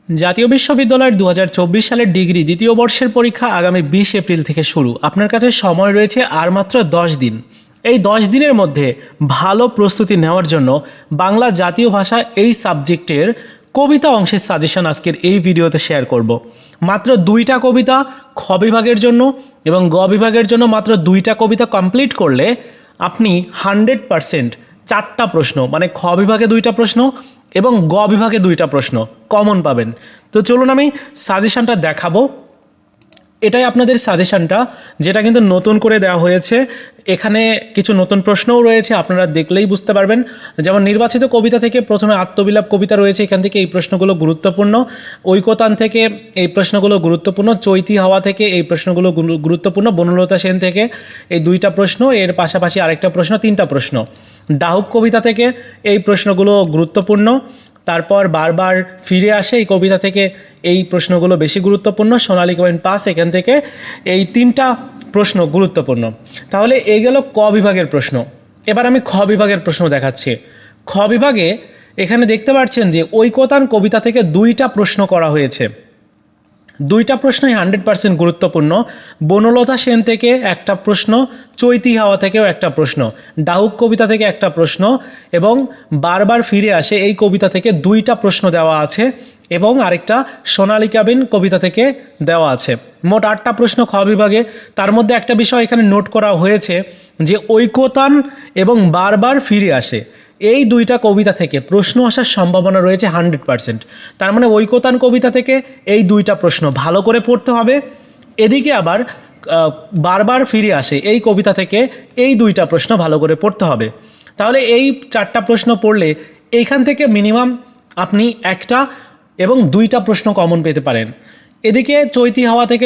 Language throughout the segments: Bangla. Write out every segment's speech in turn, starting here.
জাতীয় বিশ্ববিদ্যালয়ের 2024 সালের ডিগ্রি দ্বিতীয় বর্ষের পরীক্ষা আগামী 20 এপ্রিল থেকে শুরু। আপনার কাছে সময় রয়েছে আর মাত্র 10 দিন। এই 10 দিনের মধ্যে ভালো প্রস্তুতি নেওয়ার জন্য বাংলা জাতীয় ভাষা এই সাবজেক্টের কবিতা অংশের সাজেশন আজকের এই ভিডিওতে শেয়ার করব। মাত্র 2টা কবিতা খ বিভাগের জন্য এবং গ বিভাগের জন্য মাত্র 2টা কবিতা কমপ্লিট করলে আপনি 100% 4টা প্রশ্ন মানে খ বিভাগে 2টা প্রশ্ন এবং গ বিভাগে 2টা প্রশ্ন কমন পাবেন। তো চলুন আমি সাজেশনটা দেখাবো। এটাই আপনাদের সাজেশনটা, যেটা কিন্তু নতুন করে দেওয়া হয়েছে। এখানে কিছু নতুন প্রশ্নও রয়েছে, আপনারা দেখলেই বুঝতে পারবেন। যেমন নির্বাচিত কবিতা থেকে প্রথমে আত্মবিলাপ কবিতা রয়েছে, এখান থেকে এই প্রশ্নগুলো গুরুত্বপূর্ণ। ঐকতান থেকে এই প্রশ্নগুলো গুরুত্বপূর্ণ। চৈতি হাওয়া থেকে এই প্রশ্নগুলো গুরুত্বপূর্ণ। বনলতা সেন থেকে এই 2টা প্রশ্ন, এর পাশাপাশি আরেকটা প্রশ্ন, 3টা প্রশ্ন। ডাহুক কবিতা থেকে এই প্রশ্নগুলো গুরুত্বপূর্ণ। তারপর বারবার ফিরে আসে এই কবিতা থেকে এই প্রশ্নগুলো বেশি গুরুত্বপূর্ণ। সোনালী কয়েন পাস, এখান থেকে এই 3টা প্রশ্ন গুরুত্বপূর্ণ। তাহলে এই গেল ক বিভাগের প্রশ্ন। এবার আমি খ বিভাগের প্রশ্ন দেখাচ্ছি। খ বিভাগে এখানে দেখতে পাচ্ছেন যে ঐকতান কবিতা থেকে 2টা প্রশ্ন করা হয়েছে। 2টা প্রশ্নই 100% গুরুত্বপূর্ণ। বনলতা সেন থেকে একটা প্রশ্ন, চৈতি হাওয়া থেকেও একটা প্রশ্ন, ডাহুক কবিতা থেকে একটা প্রশ্ন এবং বারবার ফিরে আসে এই কবিতা থেকে 2টা প্রশ্ন দেওয়া আছে এবং আরেকটা সোনালিকা বিন কবিতা থেকে দেওয়া আছে। মোট 8টা প্রশ্ন খ বিভাগে। তার মধ্যে একটা বিষয় এখানে নোট করা হয়েছে যে ঐকতান এবং বারবার ফিরে আসে এই 2টা কবিতা থেকে প্রশ্ন আসার সম্ভাবনা রয়েছে 100%। তার মানে ঐকতান কবিতা থেকে এই 2টা প্রশ্ন ভালো করে পড়তে হবে। এদিকে আবার বারবার ফিরে আসে এই কবিতা থেকে এই 2টা প্রশ্ন ভালো করে পড়তে হবে। তাহলে এই 4টা প্রশ্ন পড়লে এইখান থেকে মিনিমাম আপনি একটা এবং 2টা প্রশ্ন কমন পেতে পারেন। এদিকে চৈতি হাওয়া থেকে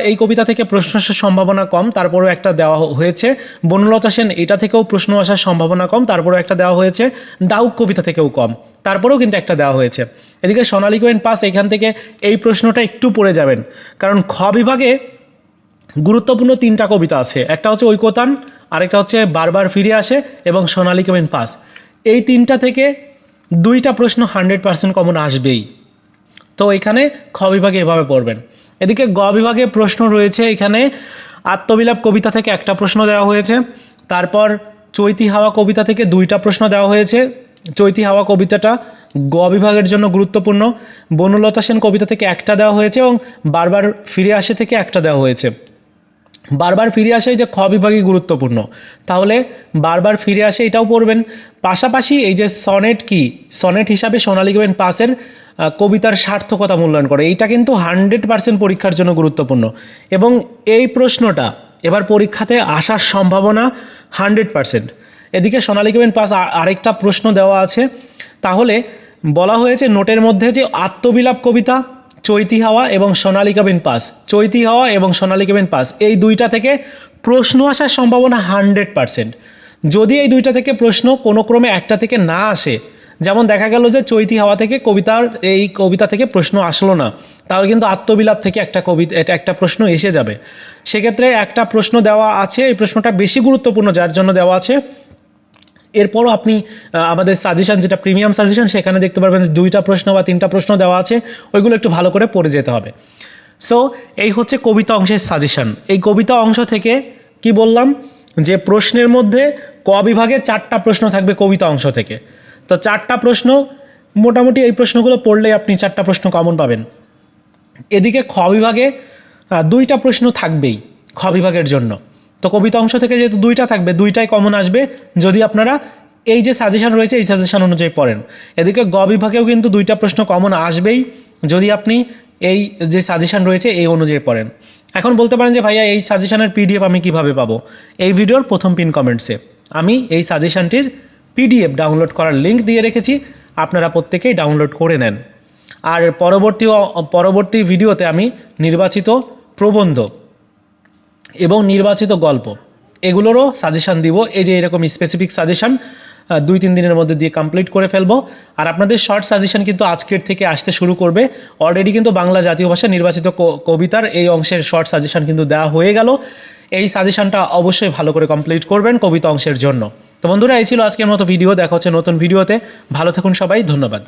এই কবিতা থেকে প্রশ্ন আসার সম্ভাবনা কম, তারপরেও একটা দেওয়া হয়েছে। বনলতা সেন এটা থেকেও প্রশ্ন আসার সম্ভাবনা কম, তারপরেও একটা দেওয়া হয়েছে। ডাহুক কবিতা থেকেও কম, তারপরেও কিন্তু একটা দেওয়া হয়েছে। এদিকে সোনালী কয়েন পাস, এখান থেকে এই প্রশ্নটা একটু পড়ে যাবেন, কারণ খ বিভাগে গুরুত্বপূর্ণ 3টা কবিতা আছে। একটা হচ্ছে ঐকতান, আরেকটা হচ্ছে বারবার ফিরে আসে এবং সোনালী কয়েন পাস। এই 3টা থেকে 2টা প্রশ্ন 100% কমন আসবেই। তো এখানে খ বিভাগে এভাবে পড়বেন। এদিকে গ বিভাগে প্রশ্ন রয়েছে। এখানে আত্মবিলাপ কবিতা থেকে একটা প্রশ্ন দেওয়া হয়েছে। তারপর চৈতি হাওয়া কবিতা থেকে 2টা প্রশ্ন দেওয়া হয়েছে। চৈতি হাওয়া কবিতাটা গ বিভাগের জন্য গুরুত্বপূর্ণ। বনলতা সেন কবিতা থেকে একটা দেওয়া হয়েছে এবং বারবার ফিরে আসে থেকে একটা দেওয়া হয়েছে। বারবার ফিরে আসে যে খ বিভাগে গুরুত্বপূর্ণ, তাহলে বারবার ফিরে আসে এটাও পড়বেন। পাশাপাশি এই যে সনেট হিসাবে সোনালী কয়েন পাসের কবিতার সার্থকতা মূল্যায়ন করে, এইটা কিন্তু 100% পরীক্ষার জন্য গুরুত্বপূর্ণ এবং এই প্রশ্নটা এবার পরীক্ষাতে আসার সম্ভাবনা 100%। এদিকে সোনালী কয়েন পাস আরেকটা প্রশ্ন দেওয়া আছে। তাহলে বলা হয়েছে নোটের মধ্যে যে আত্মবিলাপ কবিতা, চৈতি হাওয়া এবং সোনালিকা বিন পাস, চৈতি হাওয়া এবং সোনালিকা বিন পাস এই 2টা থেকে প্রশ্ন আসার সম্ভাবনা 100%। যদি এই 2টা থেকে প্রশ্ন কোনো ক্রমে একটা থেকে না আসে, যেমন দেখা গেল যে চৈতি হাওয়া থেকে এই কবিতা থেকে প্রশ্ন আসলো না, তাহলে কিন্তু আত্মবিলাপ থেকে একটা প্রশ্ন এসে যাবে। সেক্ষেত্রে একটা প্রশ্ন দেওয়া আছে, এই প্রশ্নটা বেশি গুরুত্বপূর্ণ যার জন্য দেওয়া আছে। এরপরও আপনি আমাদের সাজেশন যেটা প্রিমিয়াম সাজেশন, সেখানে দেখতে পারবেন যে 2টা প্রশ্ন বা 3টা প্রশ্ন দেওয়া আছে, ওইগুলো একটু ভালো করে পড়ে যেতে হবে। সো এই হচ্ছে কবিতা অংশের সাজেশন। এই কবিতা অংশ থেকে কি বললাম যে প্রশ্নের মধ্যে ক বিভাগে 4টা প্রশ্ন থাকবে কবিতা অংশ থেকে। তো 4টা প্রশ্ন মোটামুটি এই প্রশ্নগুলো পড়লেই আপনি 4টা প্রশ্ন কমন পাবেন। এদিকে খ বিভাগে 2টা প্রশ্ন থাকবেই খ বিভাগের জন্য। তো কবিতা অংশ থেকে যেহেতু 2টা থাকবে, 2টাই কমন আসবে যদি আপনারা এই যে সাজেশন রয়েছে এই সাজেশন অনুযায়ী পড়েন। এদিকে গ বিভাগেও কিন্তু 2টা প্রশ্ন কমন আসবেই যদি আপনি এই যে সাজেশন রয়েছে এই অনুযায়ী পড়েন। এখন বলতে পারেন যে ভাইয়া এই সাজেশনের PDF আমি কিভাবে পাবো? এই ভিডিওর প্রথম পিন কমেন্টসে আমি এই সাজেশনটির PDF ডাউনলোড করার লিঙ্ক দিয়ে রেখেছি, আপনারা প্রত্যেকেই ডাউনলোড করে নেন। আর পরবর্তী ভিডিওতে আমি নির্বাচিত প্রবন্ধ এবং নির্বাচিত গল্প এগুলোরও সাজেশান দিব। এই যে এরকম স্পেসিফিক সাজেশান 2-3 দিনের মধ্যে দিয়ে কমপ্লিট করে ফেলবো। আর আপনাদের শর্ট সাজেশান কিন্তু আজকের থেকে আসতে শুরু করবে। অলরেডি কিন্তু বাংলা জাতীয় ভাষা নির্বাচিত কবিতার এই অংশের শর্ট সাজেশান কিন্তু দেওয়া হয়ে গেল। এই সাজেশানটা অবশ্যই ভালো করে কমপ্লিট করবেন কবিতা অংশের জন্য। তো বন্ধুরা, এই ছিল আজকের মতো ভিডিও। দেখা হচ্ছে নতুন ভিডিওতে। ভালো থাকুন সবাই, ধন্যবাদ।